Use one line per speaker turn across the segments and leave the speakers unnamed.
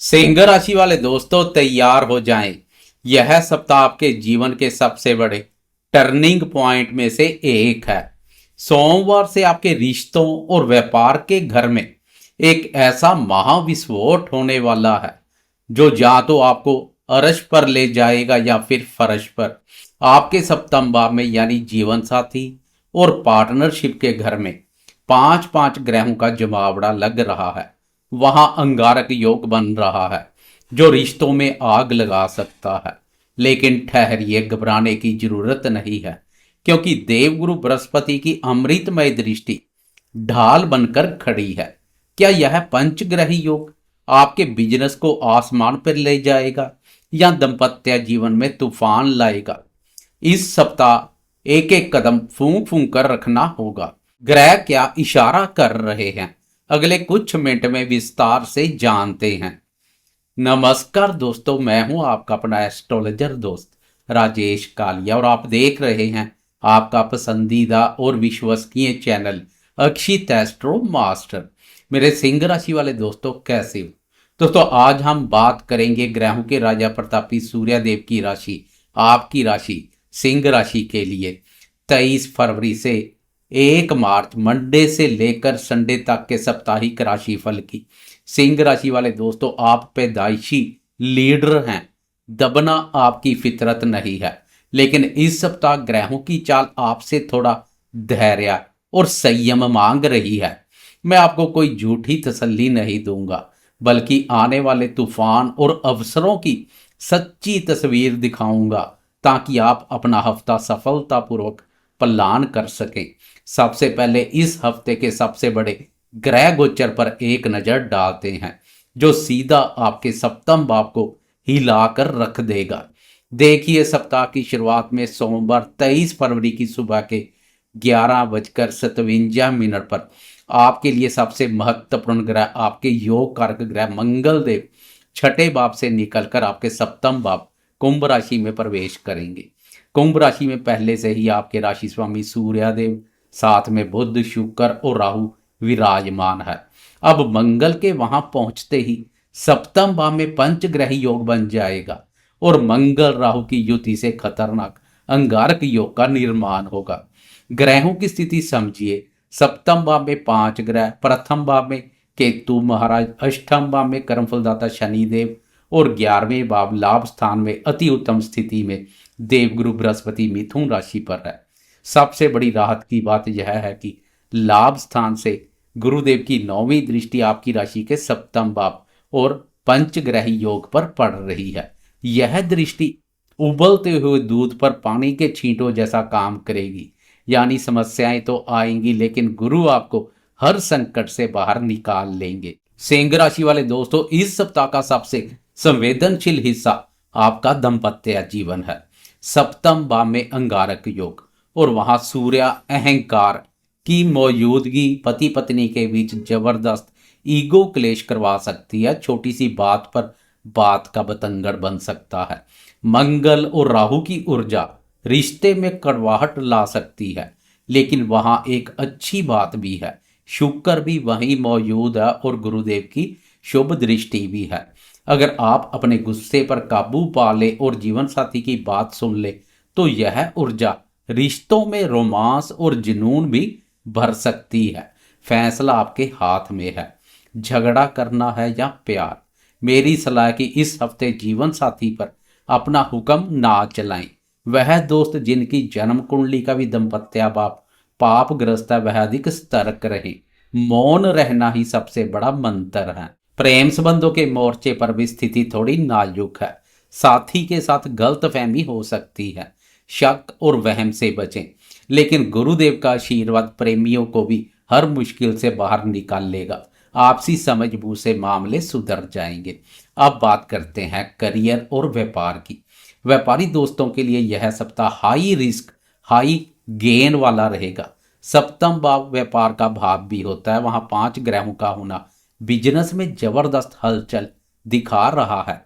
सिंह राशि वाले दोस्तों तैयार हो जाएं। यह सप्ताह आपके जीवन के सबसे बड़े टर्निंग पॉइंट में से एक है। सोमवार से आपके रिश्तों और व्यापार के घर में एक ऐसा महाविस्फोट होने वाला है जो या तो आपको अर्श पर ले जाएगा या फिर फर्श पर। आपके सप्तम भाव में यानी जीवन साथी और पार्टनरशिप के घर में पांच पांच ग्रहों का जमावड़ा लग रहा है। वहां अंगारक योग बन रहा है जो रिश्तों में आग लगा सकता है। लेकिन ठहरिए, घबराने की जरूरत नहीं है, क्योंकि देवगुरु बृहस्पति की अमृतमय दृष्टि ढाल बनकर खड़ी है। क्या यह पंचग्रही योग आपके बिजनेस को आसमान पर ले जाएगा या दाम्पत्य जीवन में तूफान लाएगा? इस सप्ताह एक एक कदम फूंक फूंक कर रखना होगा। ग्रह क्या इशारा कर रहे हैं, अगले कुछ मिनट में विस्तार से जानते हैं। नमस्कार दोस्तों, मैं हूं आपका अपना एस्ट्रोलॉजर दोस्त राजेश कालिया और आप देख रहे हैं आपका पसंदीदा और विश्वसनीय चैनल अक्षित एस्ट्रो मास्टर। मेरे सिंह राशि वाले दोस्तों, कैसे हो दोस्तों? आज हम बात करेंगे ग्रहों के राजा प्रतापी सूर्यदेव की राशि, आपकी राशि सिंह राशि के लिए 23 फरवरी से 1 मार्च मंडे से लेकर संडे तक के साप्ताहिक राशिफल की। सिंह राशि वाले दोस्तों, आप पैदाइशी लीडर हैं, दबना आपकी फितरत नहीं है। लेकिन इस सप्ताह ग्रहों की चाल आपसे थोड़ा धैर्य और संयम मांग रही है। मैं आपको कोई झूठी तसल्ली नहीं दूंगा, बल्कि आने वाले तूफान और अवसरों की सच्ची तस्वीर दिखाऊंगा, ताकि आप अपना हफ्ता सफलतापूर्वक प्लान कर सकें। सबसे पहले इस हफ्ते के सबसे बड़े ग्रह गोचर पर एक नजर डालते हैं, जो सीधा आपके सप्तम भाव को हिलाकर रख देगा। देखिए, सप्ताह की शुरुआत में सोमवार 23 फरवरी की सुबह के 11:57 पर आपके लिए सबसे महत्वपूर्ण ग्रह, आपके योग कारक ग्रह मंगल देव छठे भाव से निकलकर आपके सप्तम भाव कुंभ राशि में प्रवेश करेंगे। कुंभ राशि में पहले से ही आपके राशि स्वामी सूर्यदेव, साथ में बुध, शुक्र और राहु विराजमान है। अब मंगल के वहां पहुंचते ही सप्तम भाव में पंचग्रही योग बन जाएगा और मंगल राहु की युति से खतरनाक अंगारक योग का निर्माण होगा। ग्रहों की स्थिति समझिए। सप्तम भाव में 5 ग्रह, प्रथम भाव में केतु महाराज, अष्टम भाव में कर्मफलदाता शनिदेव और 11वें भाव लाभ स्थान में अति उत्तम स्थिति में देवगुरु बृहस्पति मिथुन राशि पर है। सबसे बड़ी राहत की बात यह है कि लाभ स्थान से गुरुदेव की 9वीं दृष्टि आपकी राशि के सप्तम भाव और पंचग्रही योग पर पड़ रही है। यह दृष्टि उबलते हुए दूध पर पानी के छींटों जैसा काम करेगी। यानी समस्याएं तो आएंगी, लेकिन गुरु आपको हर संकट से बाहर निकाल लेंगे। सिंह राशि वाले दोस्तों, इस सप्ताह का सबसे संवेदनशील हिस्सा आपका दाम्पत्य जीवन है। सप्तम भाव में अंगारक योग और वहां सूर्य अहंकार की मौजूदगी पति पत्नी के बीच जबरदस्त ईगो क्लेश करवा सकती है। छोटी सी बात पर बात का बतंगड़ बन सकता है। मंगल और राहु की ऊर्जा रिश्ते में कड़वाहट ला सकती है, लेकिन वहां एक अच्छी बात भी है, शुक्र भी वहीं मौजूद है और गुरुदेव की शुभ दृष्टि भी है। अगर आप अपने गुस्से पर काबू पा ले और जीवन साथी की बात सुन ले, तो यह ऊर्जा रिश्तों में रोमांस और जुनून भी भर सकती है। फैसला आपके हाथ में है, झगड़ा करना है या प्यार। मेरी सलाह कि इस हफ्ते जीवन साथी पर अपना हुक्म ना चलाएं। वह दोस्त जिनकी जन्म कुंडली का भी दाम्पत्य भाव पापग्रस्त है, वह अधिक सतर्क रहे। मौन रहना ही सबसे बड़ा मंत्र है। प्रेम संबंधों के मोर्चे पर भी स्थिति थोड़ी नाजुक है। साथी के साथ गलतफहमी हो सकती है। शक और वहम से बचें, लेकिन गुरुदेव का आशीर्वाद प्रेमियों को भी हर मुश्किल से बाहर निकाल लेगा। आपसी समझबूझ से मामले सुधर जाएंगे। अब बात करते हैं करियर और व्यापार की। व्यापारी दोस्तों के लिए यह सप्ताह हाई रिस्क हाई गेन वाला रहेगा। सप्तम भाव व्यापार का भाव भी होता है, वहां 5 ग्रहों का होना बिजनेस में जबरदस्त हलचल दिखा रहा है।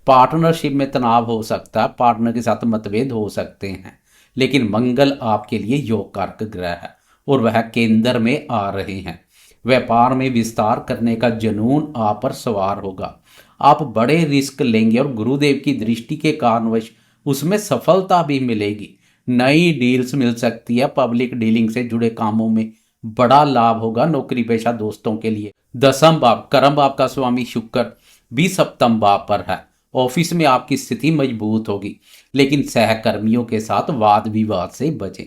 पार्टनरशिप में तनाव हो सकता है, पार्टनर के साथ मतभेद हो सकते हैं, लेकिन मंगल आपके लिए योग कारक ग्रह है और वह केंद्र में आ रहे हैं। व्यापार में विस्तार करने का जुनून आप पर सवार होगा। आप बड़े रिस्क लेंगे और गुरुदेव की दृष्टि के कारणवश उसमें सफलता भी मिलेगी। नई डील्स मिल सकती है, पब्लिक डीलिंग से जुड़े कामों में बड़ा लाभ होगा। नौकरी पेशा दोस्तों के लिए दसम भाव कर्म भाव का स्वामी शुक्र भी सप्तम भाव पर है। ऑफिस में आपकी स्थिति मजबूत होगी, लेकिन सहकर्मियों के साथ वाद विवाद से बचें।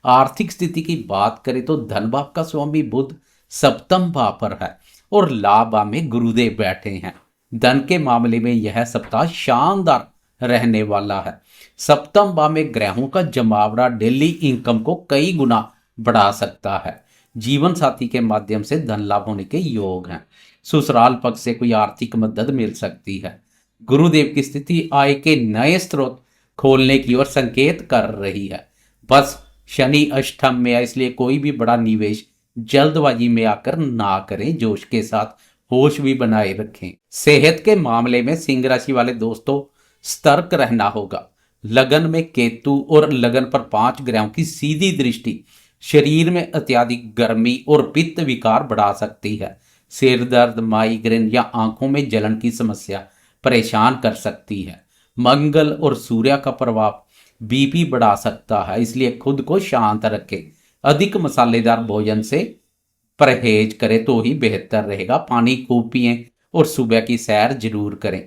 आर्थिक स्थिति की बात करें तो धन भाव का स्वामी बुध सप्तम भाव पर है और लाभ भाव में गुरुदेव बैठे हैं। धन के मामले में यह सप्ताह शानदार रहने वाला है। सप्तम भाव में ग्रहों का जमावड़ा डेली इनकम को कई गुना बढ़ा सकता है। जीवन साथी के माध्यम से धन लाभ होने के योग हैं। ससुराल पक्ष से कोई आर्थिक मदद मिल सकती है। गुरुदेव की स्थिति आय के नए स्रोत खोलने की ओर संकेत कर रही है। बस शनि अष्टम में है, इसलिए कोई भी बड़ा निवेश जल्दबाजी में आकर ना करें। जोश के साथ होश भी बनाए रखें। सेहत के मामले में सिंह राशि वाले दोस्तों सतर्क रहना होगा। लगन में केतु और लगन पर 5 ग्रहों की सीधी दृष्टि शरीर में अत्यधिक गर्मी और पित्त विकार बढ़ा सकती है। सिर दर्द, माइग्रेन या आंखों में जलन की समस्या परेशान कर सकती है। मंगल और सूर्य का प्रभाव बीपी बढ़ा सकता है, इसलिए खुद को शांत रखें। अधिक मसालेदार भोजन से परहेज करें तो ही बेहतर रहेगा। पानी खूब पिएं और सुबह की सैर जरूर करें।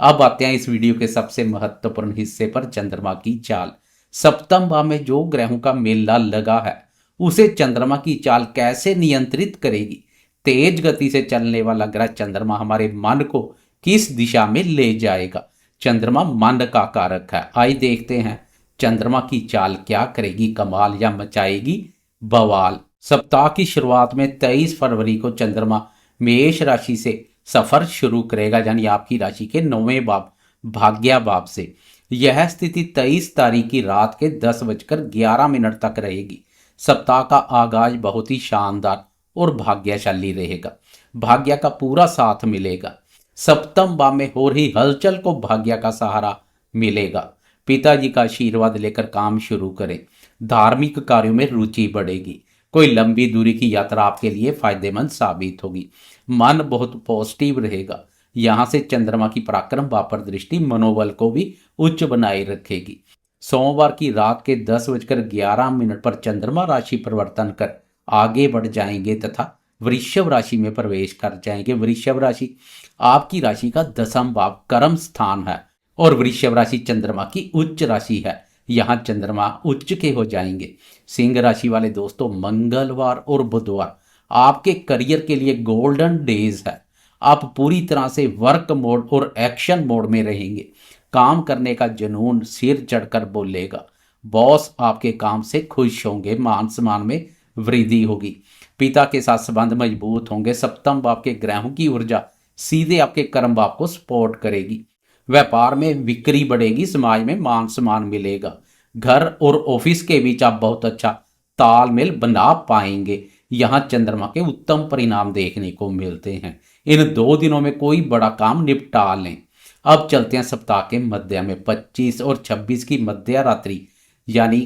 अब आते हैं इस वीडियो के सबसे महत्वपूर्ण हिस्से पर, चंद्रमा की चाल। सप्तम भाव में जो ग्रहों का मेला लगा है उसे चंद्रमा की चाल कैसे नियंत्रित करेगी। तेज गति से चलने वाला ग्रह चंद्रमा हमारे मन को किस दिशा में ले जाएगा। चंद्रमा मन का कारक है। आइए देखते हैं चंद्रमा की चाल क्या करेगी, कमाल या मचाएगी बवाल। सप्ताह की शुरुआत में 23 फरवरी को चंद्रमा मेष राशि से सफर शुरू करेगा, यानी आपकी राशि के 9वें भाव भाग्य भाव से। यह स्थिति 23 तारीख की रात के 10:11 तक रहेगी। सप्ताह का आगाज बहुत ही शानदार और भाग्यशाली रहेगा। भाग्य का पूरा साथ मिलेगा। सप्तम भाव में हो रही हलचल को भाग्य का सहारा मिलेगा। पिताजी का आशीर्वाद लेकर काम शुरू करें। धार्मिक कार्यों में रुचि बढ़ेगी। कोई लंबी दूरी की यात्रा आपके लिए फायदेमंद साबित होगी। मन बहुत पॉजिटिव रहेगा। यहां से चंद्रमा की पराक्रम भाव पर दृष्टि मनोबल को भी उच्च बनाए रखेगी। सोमवार की रात के 10:11 पर चंद्रमा राशि परिवर्तन कर आगे बढ़ जाएंगे तथा वृषभ राशि में प्रवेश कर जाएंगे। वृषभ राशि आपकी राशि का 10वां भाव कर्म स्थान है और वृषभ राशि चंद्रमा की उच्च राशि है। यहाँ चंद्रमा उच्च के हो जाएंगे। सिंह राशि वाले दोस्तों, मंगलवार और बुधवार आपके करियर के लिए गोल्डन डेज है। आप पूरी तरह से वर्क मोड और एक्शन मोड में रहेंगे। काम करने का जुनून सिर चढ़कर बोलेगा। बॉस आपके काम से खुश होंगे। मान सम्मान में वृद्धि होगी। पिता के साथ संबंध मजबूत होंगे। सप्तम भाव के ग्रहों की ऊर्जा सीधे आपके कर्म भाव को सपोर्ट करेगी। व्यापार में बिक्री बढ़ेगी। समाज में मान सम्मान मिलेगा। घर और ऑफिस के बीच आप बहुत अच्छा तालमेल बना पाएंगे। यहाँ चंद्रमा के उत्तम परिणाम देखने को मिलते हैं। इन 2 दिनों में कोई बड़ा काम निपटा लें। अब चलते हैं सप्ताह के मध्य में। 25 और 26 की मध्य रात्रि यानी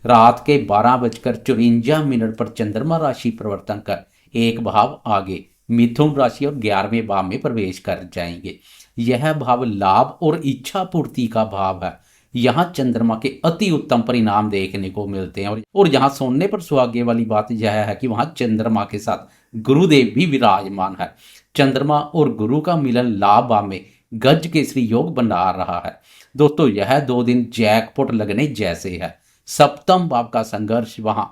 रात के 12:54 पर चंद्रमा राशि परिवर्तन कर एक भाव आगे मिथुन राशि और 11वें भाव में प्रवेश कर जाएंगे। यह भाव लाभ और इच्छा पूर्ति का भाव है। यहाँ चंद्रमा के अति उत्तम परिणाम देखने को मिलते हैं। और यहाँ सोने पर सुहागे वाली बात यह है कि वहाँ चंद्रमा के साथ गुरुदेव भी विराजमान है। चंद्रमा और गुरु का मिलन लाभ भाव में गज केसरी योग बना रहा है। दोस्तों, यह 2 दिन जैकपॉट लगने जैसे है। सप्तम भाव का संघर्ष वहां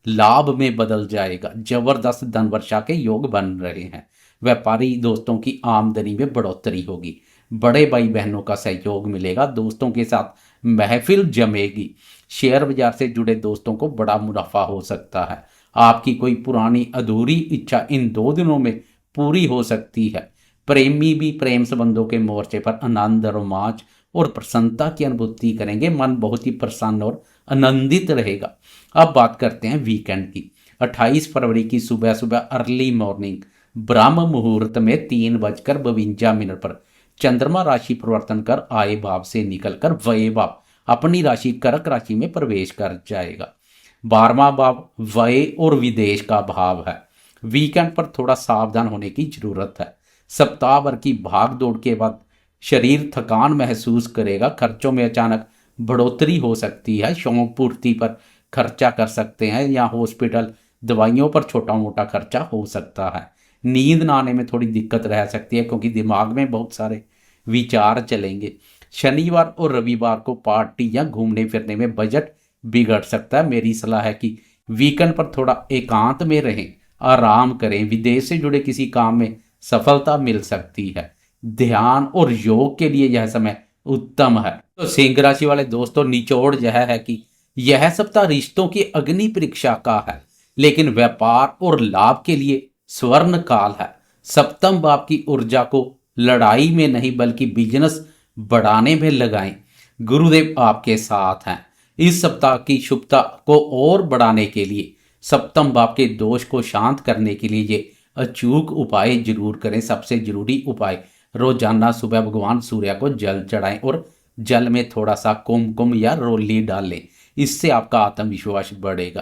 लाभ में बदल जाएगा। जबरदस्त धन वर्षा के योग बन रहे हैं। व्यापारी दोस्तों की आमदनी में बढ़ोतरी होगी। बड़े भाई बहनों का सहयोग मिलेगा। दोस्तों के साथ महफिल जमेगी। शेयर बाजार से जुड़े दोस्तों को बड़ा मुनाफा हो सकता है। आपकी कोई पुरानी अधूरी इच्छा इन 2 दिनों में पूरी हो सकती है। प्रेमी भी प्रेम संबंधों के मोर्चे पर आनंद, रोमांच और प्रसन्नता की अनुभूति करेंगे। मन बहुत ही प्रसन्न और आनंदित रहेगा। अब बात करते हैं वीकेंड की। 28 फरवरी की सुबह सुबह अर्ली मॉर्निंग ब्रह्म मुहूर्त में 3:52 पर चंद्रमा राशि परिवर्तन कर आय भाव से निकलकर व्यय भाव अपनी राशि कर्क राशि में प्रवेश कर जाएगा। 12वां भाव व्यय और विदेश का भाव है। वीकेंड पर थोड़ा सावधान होने की जरूरत है। सप्ताह भर की भाग दौड़ के बाद शरीर थकान महसूस करेगा। खर्चों में अचानक बढ़ोतरी हो सकती है। शौक पूर्ति पर खर्चा कर सकते हैं या हॉस्पिटल दवाइयों पर छोटा मोटा खर्चा हो सकता है। नींद ना आने में थोड़ी दिक्कत रह सकती है क्योंकि दिमाग में बहुत सारे विचार चलेंगे। शनिवार और रविवार को पार्टी या घूमने फिरने में बजट बिगड़ सकता है। मेरी सलाह है कि वीकेंड पर थोड़ा एकांत में रहें, आराम करें। विदेश से जुड़े किसी काम में सफलता मिल सकती है। ध्यान और योग के लिए यह समय उत्तम है। तो सिंह राशि वाले दोस्तों, निचोड़ यह है कि यह सप्ताह रिश्तों की अग्नि परीक्षा का है, लेकिन व्यापार और लाभ के लिए स्वर्ण काल है। सप्तम भाव की ऊर्जा को लड़ाई में नहीं बल्कि बिजनेस बढ़ाने में लगाएं। गुरुदेव आपके साथ हैं। इस सप्ताह की शुभता को और बढ़ाने के लिए, सप्तम भाव के दोष को शांत करने के लिए ये अचूक उपाय जरूर करें। सबसे जरूरी उपाय, रोजाना सुबह भगवान सूर्य को जल चढ़ाएं और जल में थोड़ा सा कुमकुम या रोली डालें। इससे आपका आत्मविश्वास बढ़ेगा।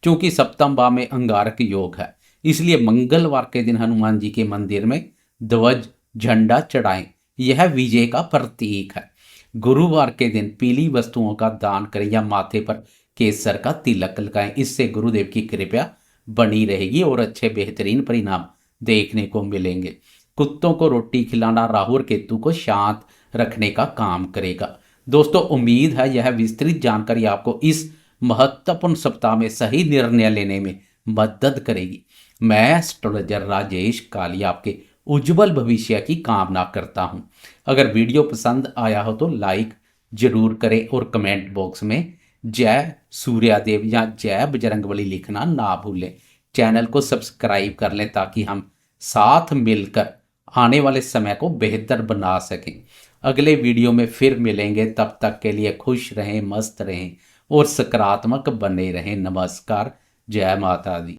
क्योंकि सप्तम भाव में अंगारक योग है, इसलिए मंगलवार के दिन हनुमान जी के मंदिर में ध्वज झंडा चढ़ाएं। यह विजय का प्रतीक है। गुरुवार के दिन पीली वस्तुओं का दान करें या माथे पर केसर का तिलक लगाएं। इससे गुरुदेव की कृपा बनी रहेगी और अच्छे बेहतरीन परिणाम देखने को मिलेंगे। कुत्तों को रोटी खिलाना राहु और केतु को शांत रखने का काम करेगा। दोस्तों, उम्मीद है यह विस्तृत जानकारी आपको इस महत्वपूर्ण सप्ताह में सही निर्णय लेने में मदद करेगी। मैं एस्ट्रोलॉजर राजेश कालिया आपके उज्जवल भविष्य की कामना करता हूं। अगर वीडियो पसंद आया हो तो लाइक जरूर करें और कमेंट बॉक्स में जय सूर्यदेव या जय बजरंगबली लिखना ना भूलें। चैनल को सब्सक्राइब कर लें ताकि हम साथ मिलकर आने वाले समय को बेहतर बना सकें। अगले वीडियो में फिर मिलेंगे, तब तक के लिए खुश रहें, मस्त रहें और सकारात्मक बने रहें। नमस्कार, जय माता दी।